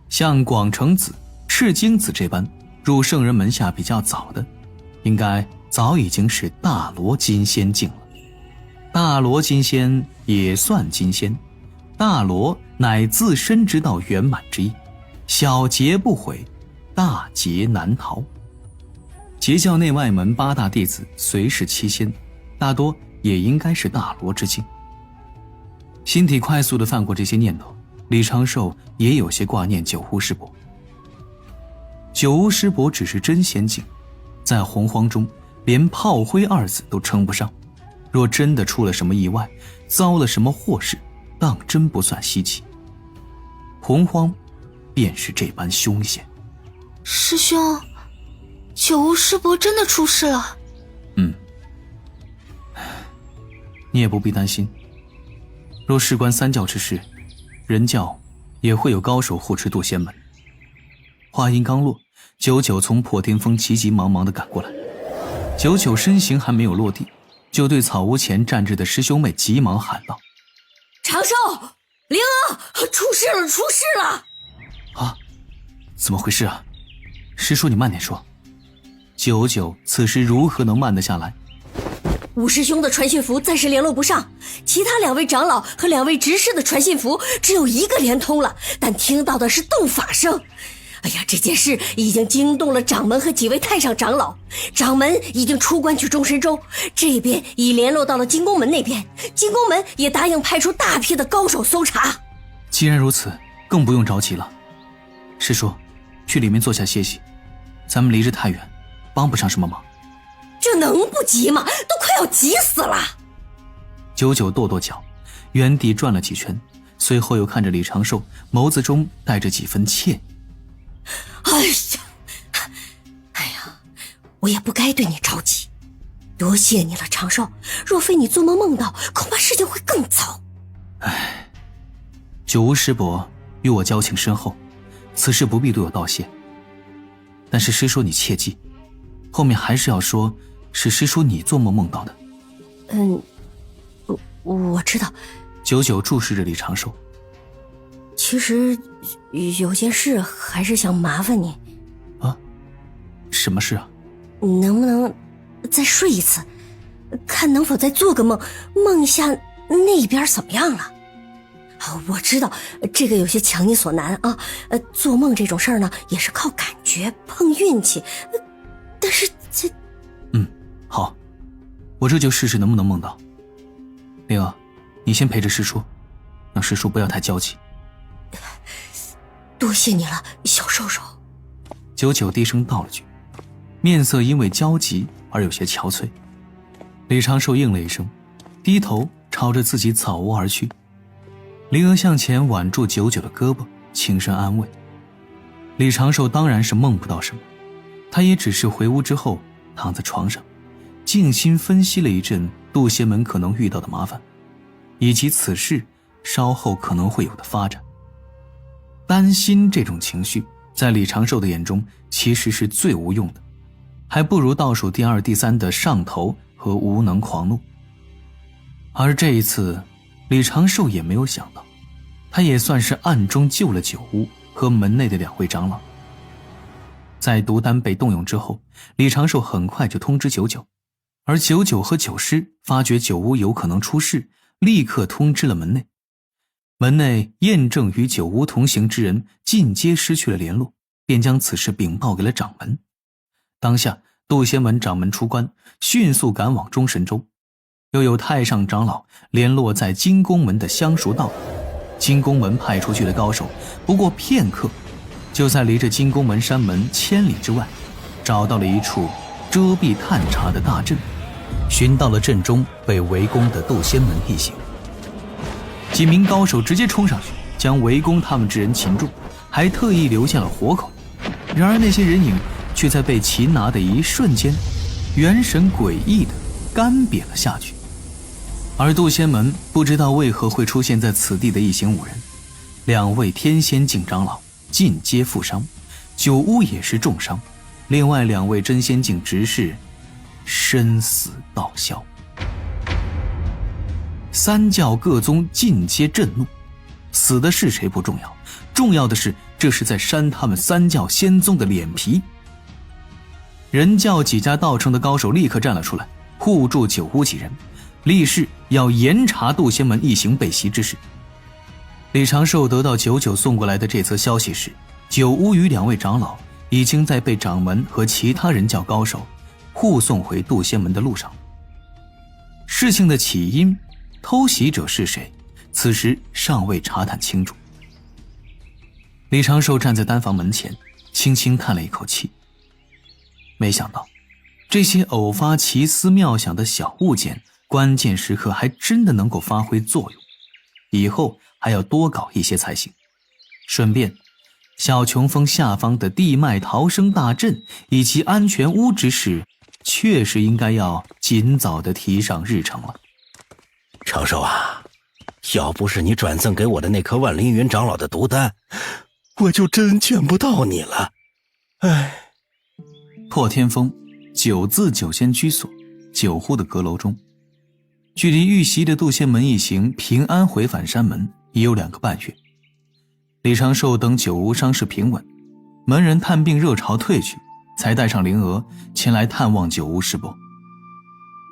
像广成子、赤精子这般入圣人门下比较早的，应该早已经是大罗金仙境了。大罗金仙也算金仙，大罗乃自身之道圆满之意，小劫不毁，大劫难逃。截教内外门8大弟子虽是七仙，大多也应该是大罗之境。心底快速地泛过这些念头，李长寿也有些挂念九巫师伯。九巫师伯只是真仙境，在洪荒中连炮灰二字都称不上，若真的出了什么意外，遭了什么祸事，当真不算稀奇。洪荒便是这般凶险。师兄，九巫师伯真的出事了。你也不必担心，若事关三教之事，人教也会有高手护持渡仙门。话音刚落，九九从破天峰急急忙忙地赶过来。九九身形还没有落地，就对草屋前站着的师兄妹急忙喊道：长寿，灵儿，出事了，出事了！啊，怎么回事啊？师叔你慢点说。九九此时如何能慢得下来？五师兄的传讯符暂时联络不上，其他2位长老和2位执事的传信符只有1个连通了，但听到的是斗法声。哎呀，这件事已经惊动了掌门和几位太上长老，掌门已经出关去中神州，这边已联络到了金宫门那边，金宫门也答应派出大批的高手搜查。既然如此，更不用着急了。师叔，去里面坐下歇息，咱们离着太远，帮不上什么忙。这能不急吗？都快要急死了。九九跺跺脚，原地转了几圈，随后又看着李长寿，眸子中带着几分歉意。哎呀，我也不该对你着急，多谢你了，长寿。若非你做梦梦到，恐怕事情会更糟。九巫师伯与我交情深厚，此事不必对我道谢。但是师叔你切记，后面还是要说是师叔你做梦梦到的。我知道。九九注视着李长寿。其实有件事还是想麻烦你。啊？什么事啊？能不能再睡一次，看能否再做个梦，梦一下那边怎么样了。我知道这个有些强你所难啊，做梦这种事儿呢也是靠感觉碰运气，但是这好，我这就试试能不能梦到。灵儿，你先陪着师叔，让师叔不要太焦急。多谢你了，小瘦瘦。九九低声道了句，面色因为焦急而有些憔悴。李长寿应了一声，低头朝着自己草屋而去。灵儿向前挽住九九的胳膊，轻声安慰。李长寿当然是梦不到什么，他也只是回屋之后躺在床上，静心分析了一阵渡仙门可能遇到的麻烦，以及此事稍后可能会有的发展。担心这种情绪在李长寿的眼中其实是最无用的，还不如倒数第2、第3的上头和无能狂怒。而这一次李长寿也没有想到，他也算是暗中救了九巫和门内的2位长老。在毒丹被动用之后，李长寿很快就通知九九，而九九和九师发觉九巫有可能出事，立刻通知了门内。门内验证与九巫同行之人尽皆失去了联络，便将此事禀报给了掌门。当下渡仙门掌门出关，迅速赶往中神州，又有太上长老联络在金宫门的相熟道，金宫门派出去的高手不过片刻，就在离着金宫门山门1000里之外找到了一处遮蔽探查的大阵，寻到了阵中被围攻的渡仙门一行。几名高手直接冲上去将围攻他们之人擒住，还特意留下了活口。然而那些人影却在被擒拿的一瞬间，元神诡异的干瘪了下去。而渡仙门不知道为何会出现在此地的一行5人，2位天仙境长老尽皆负伤，九巫也是重伤，另外2位真仙境执事身死道消。三教各宗尽皆震怒，死的是谁不重要，重要的是这是在扇他们三教仙宗的脸皮。人教几家道成的高手立刻站了出来，护住九巫几人，立誓要严查渡仙门一行被袭之事。李长寿得到九九送过来的这则消息时，九巫与2位长老已经在被掌门和其他人教高手护送回渡仙门的路上。事情的起因，偷袭者是谁，此时尚未查探清楚。李长寿站在单房门前，轻轻叹了一口气。没想到这些偶发奇思妙想的小物件，关键时刻还真的能够发挥作用，以后还要多搞一些才行。顺便小琼峰下方的地脉逃生大阵以及安全屋之事，确实应该要尽早的提上日程了。长寿啊，要不是你转赠给我的那颗万凌云长老的毒丹，我就真见不到你了。唉。破天峰9字九仙居所9户的阁楼中，距离遇袭的渡仙门一行平安回返山门已有2个半月。李长寿等9屋伤势平稳，门人探病热潮退去，才带上灵娥前来探望9屋师伯。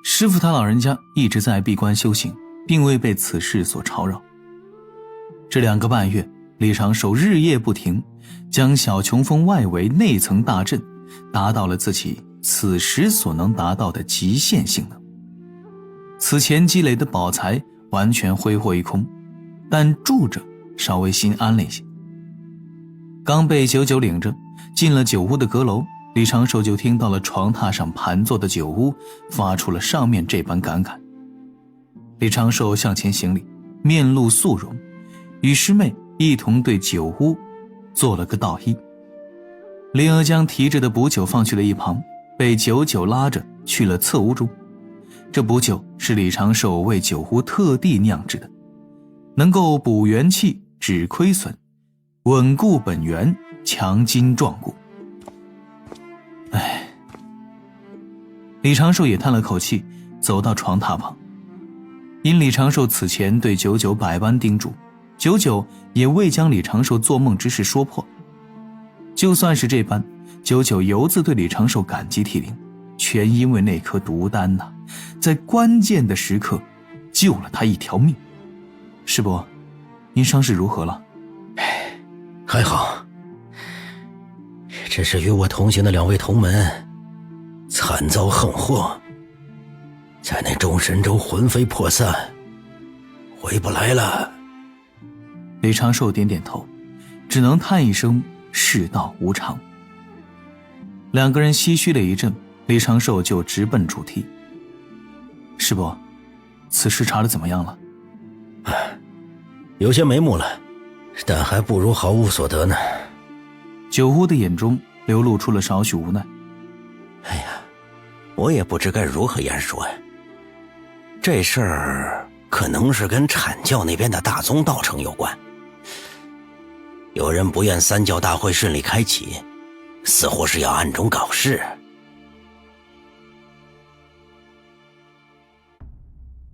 师父他老人家一直在闭关修行，并未被此事所吵扰。这2个半月，李长寿日夜不停，将小琼峰外围内层大阵达到了自己此时所能达到的极限性能。此前积累的宝财完全挥霍一空，但住着稍微心安了一些。刚被九九领着进了9屋的阁楼，李长寿就听到了床榻上盘坐的9屋发出了上面这般感慨。李长寿向前行礼，面露肃容，与师妹一同对9屋做了个道揖。灵儿将提着的补酒放去了一旁，被九九拉着去了侧屋中。这补酒是李长寿为9屋特地酿制的，能够补元气、止亏损，稳固本源，强筋壮骨。唉，李长寿也叹了口气，走到床榻旁。因李长寿此前对九九百般叮嘱，九九也未将李长寿做梦之事说破。就算是这般，九九犹自对李长寿感激涕零，全因为那颗毒丹呐，在关键的时刻救了他一条命。师伯，您伤势如何了？还好，只是与我同行的2位同门惨遭横祸，在那众神州魂飞魄散，回不来了。李长寿点点头，只能叹一声世道无常。2个人唏嘘了一阵，李长寿就直奔主题。师伯，此事查得怎么样了？有些眉目了，但还不如毫无所得呢。9屋的眼中流露出了少许无奈。哎呀，我也不知该如何言说呀。这事儿可能是跟阐教那边的大宗道成有关。有人不愿三教大会顺利开启，似乎是要暗中搞事。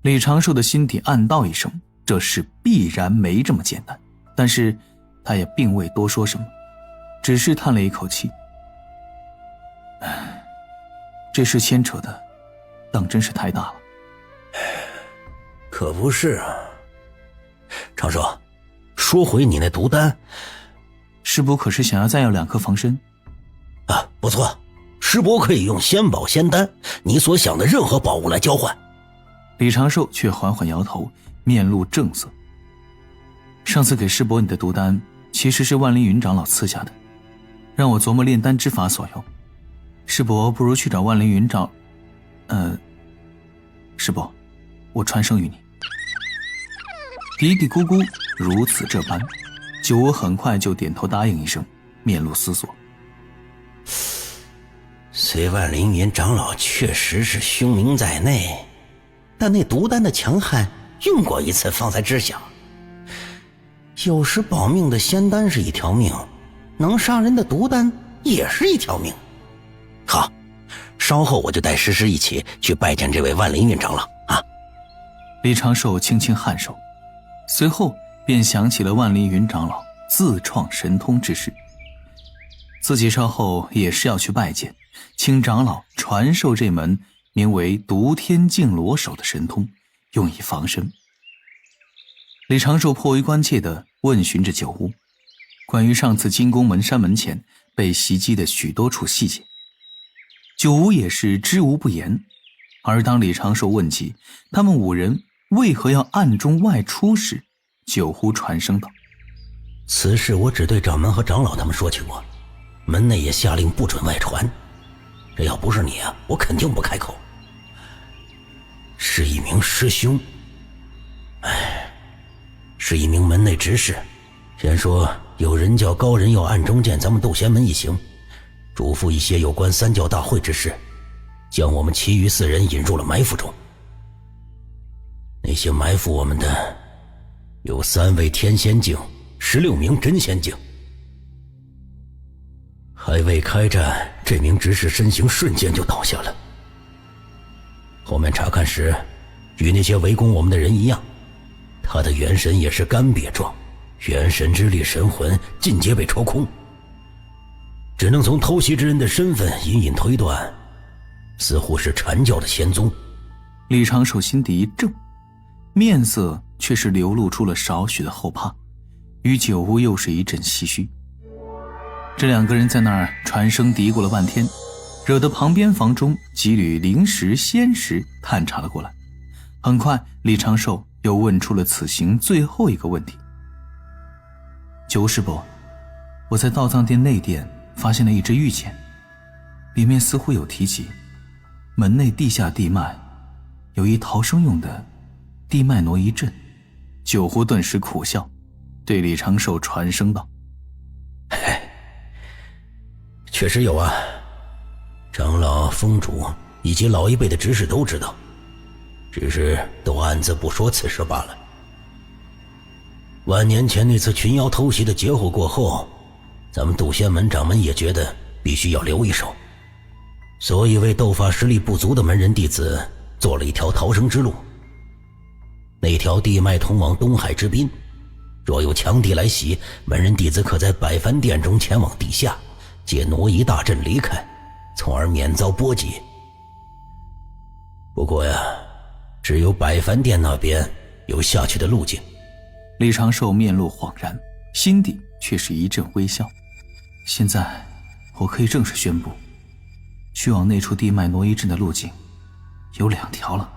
李长寿的心底暗道一声，这事必然没这么简单，但是他也并未多说什么，只是叹了一口气。这事牵扯的当真是太大了。可不是啊。长寿，说回你那毒丹，师伯可是想要再要2颗防身？啊，不错，师伯可以用仙宝仙丹，你所想的任何宝物来交换。李长寿却缓缓摇头，面露正色。上次给师伯你的毒丹，其实是万凌云长老赐下的，让我琢磨炼丹之法所用。师伯不如去找万凌云长……师伯，我传声于你。嘀嘀咕咕如此这般，9屋很快就点头答应一声，面露思索。虽万凌云长老确实是凶名在内，但那毒丹的强悍用过一次方才知晓。有时保命的仙丹是一条命，能杀人的毒丹也是一条命。好，稍后我就带诗诗一起去拜见这位万凌云长老啊。李长寿轻轻颔首，随后便想起了万凌云长老自创神通之事。自己稍后也是要去拜见，请长老传授这门名为独天净罗手的神通，用以防身。李长寿颇为关切地问询着酒屋关于上次金宫门山门前被袭击的许多处细节，酒屋也是知无不言。而当李长寿问及他们5人为何要暗中外出时，酒屋传声道：此事我只对掌门和长老他们说起过，门内也下令不准外传。这要不是你啊，我肯定不开口。是一名师兄，是一名门内执事，先说有人教高人要暗中见咱们斗仙门一行，嘱咐一些有关三教大会之事，将我们其余4人引入了埋伏中。那些埋伏我们的有3位天仙境，16名真仙境。还未开战，这名执事身形瞬间就倒下了。后面查看时，与那些围攻我们的人一样，他的元神也是干瘪状，元神之力神魂尽皆被抽空。只能从偷袭之人的身份隐隐推断，似乎是禅教的仙宗。李长寿心底一怔，面色却是流露出了少许的后怕，与酒屋又是一阵唏嘘。这2个人在那儿传声嘀咕了半天，惹得旁边房中几缕灵石仙石探查了过来。很快李长寿又问出了此行最后一个问题：酒屋师伯，我在道藏殿内殿发现了一支玉简，里面似乎有提及门内地下地脉有一逃生用的地脉挪移阵。酒壶顿时苦笑，对李长寿传声道：确实有啊，长老、峰主以及老一辈的执事都知道，只是都暗自不说此事罢了。晚年前那次群妖偷袭的劫后过后，咱们斗仙门掌门也觉得必须要留一手，所以为斗法实力不足的门人弟子做了一条逃生之路。那条地脉通往东海之滨，若有强敌来袭，门人弟子可在百凡殿中前往地下，借挪移大阵离开，从而免遭波及。不过呀，只有百凡殿那边有下去的路径。李长寿面露恍然，心底却是一阵微笑。现在我可以正式宣布，去往那处地脉挪移阵的路径有2条了。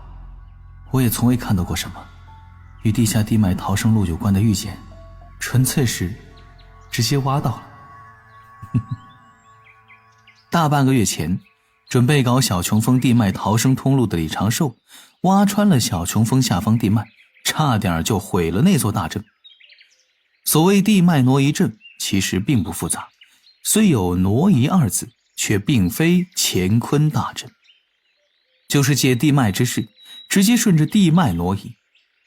我也从未看到过什么与地下地脉逃生路有关的玉简，纯粹是直接挖到了。大半个月前，准备搞小琼峰地脉逃生通路的李长寿挖穿了小琼峰下方地脉，差点就毁了那座大阵。所谓地脉挪移阵其实并不复杂，虽有挪移2字，却并非乾坤大阵，就是借地脉之势直接顺着地脉挪移，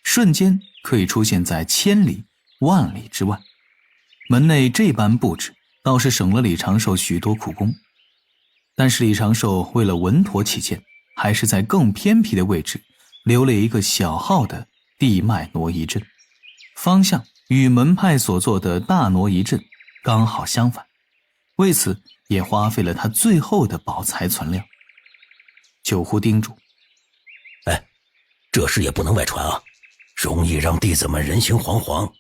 瞬间可以出现在千里万里之外。门内这般布置倒是省了李长寿许多苦功，但是李长寿为了稳妥起见，还是在更偏僻的位置留了一个小号的地脉挪移阵，方向与门派所做的大挪移阵刚好相反，为此也花费了他最后的宝财存量。酒壶叮嘱：这事也不能外传啊，容易让弟子们人心惶惶。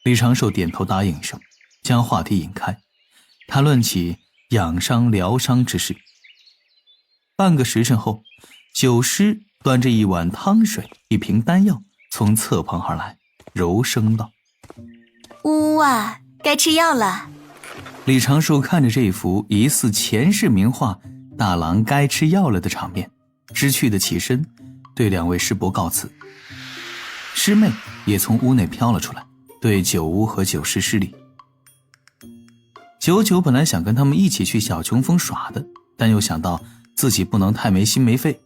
李长寿点头答应一声，将话题引开，谈论起养伤疗伤之事。半个时辰后，酒师端着一碗汤水一瓶丹药从侧旁而来，柔声道：呜啊，该吃药了。李长寿看着这幅疑似前世名画大郎该吃药了的场面，知趣的起身对2位师伯告辞。师妹也从屋内飘了出来，对酒屋和酒师施礼。九九本来想跟他们一起去小琼峰耍的，但又想到自己不能太没心没肺，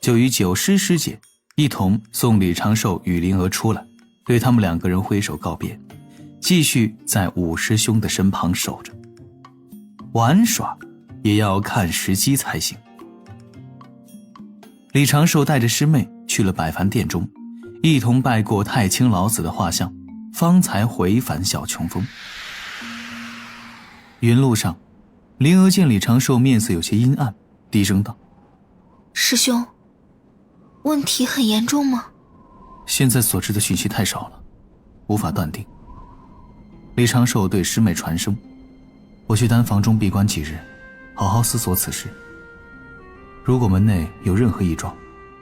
就与酒师师姐一同送李长寿与灵娥出来，对他们2个人挥手告别，继续在五师兄的身旁守着。玩耍也要看时机才行。李长寿带着师妹去了百凡殿中，一同拜过太清老子的画像，方才回返小琼峰。云路上，灵娥见李长寿面色有些阴暗，低声道：师兄，问题很严重吗？现在所知的讯息太少了，无法断定。李长寿对师妹传声：我去丹房中闭关几日，好好思索此事。如果门内有任何异状，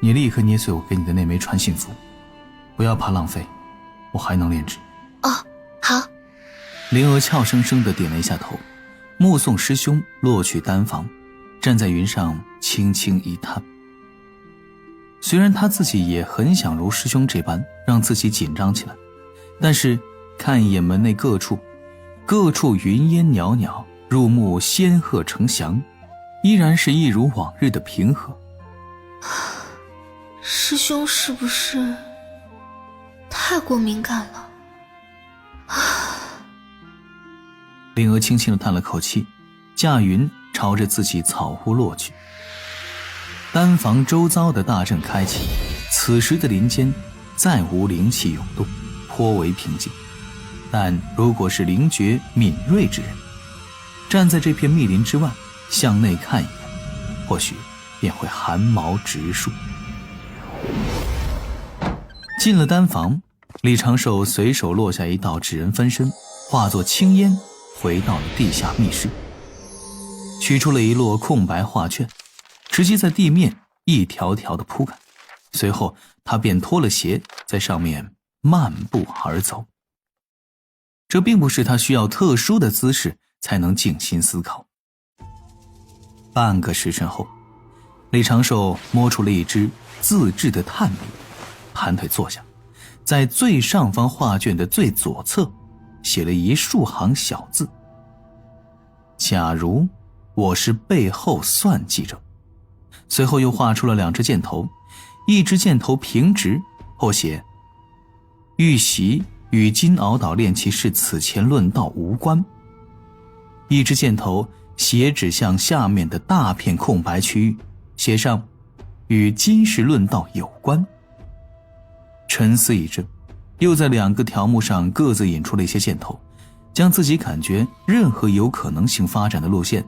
你立刻捏碎我给你的那枚传信符，不要怕浪费，我还能炼制。哦，好。灵娥俏生生地点了一下头，目送师兄落去丹房，站在云上轻轻一叹。虽然他自己也很想如师兄这般让自己紧张起来，但是看一眼门内各处云烟袅袅，入目仙鹤成翔，依然是一如往日的平和。师兄是不是太过敏感了？灵娥轻轻地叹了口气，驾云朝着自己草屋落去。丹房周遭的大阵开启，此时的林间再无灵气涌动，颇为平静。但如果是灵觉敏锐之人，站在这片密林之外向内看一眼，或许便会寒毛直竖。进了丹房，李长寿随手落下一道纸人分身，化作青烟回到了地下密室，取出了一摞空白画卷，直接在地面一条条的铺开。随后他便脱了鞋，在上面漫步而走。这并不是他需要特殊的姿势才能静心思考。半个时辰后，李长寿摸出了一支自制的炭笔，盘腿坐下，在最上方画卷的最左侧写了一数行小字：假如我是背后算计者。随后又画出了两只箭头，一只箭头平直，后写玉玺与金鳌岛炼器士此前论道无关。一只箭头斜指向下面的大片空白区域，写上与今世论道有关。沉思一阵，又在两个条目上各自引出了一些箭头，将自己感觉任何有可能性发展的路线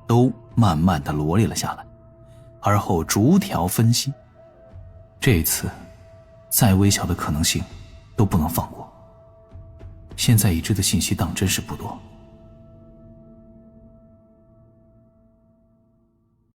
都慢慢地罗列了下来，而后逐条分析。这一次再微小的可能性都不能放过。现在已知的信息当真是不多。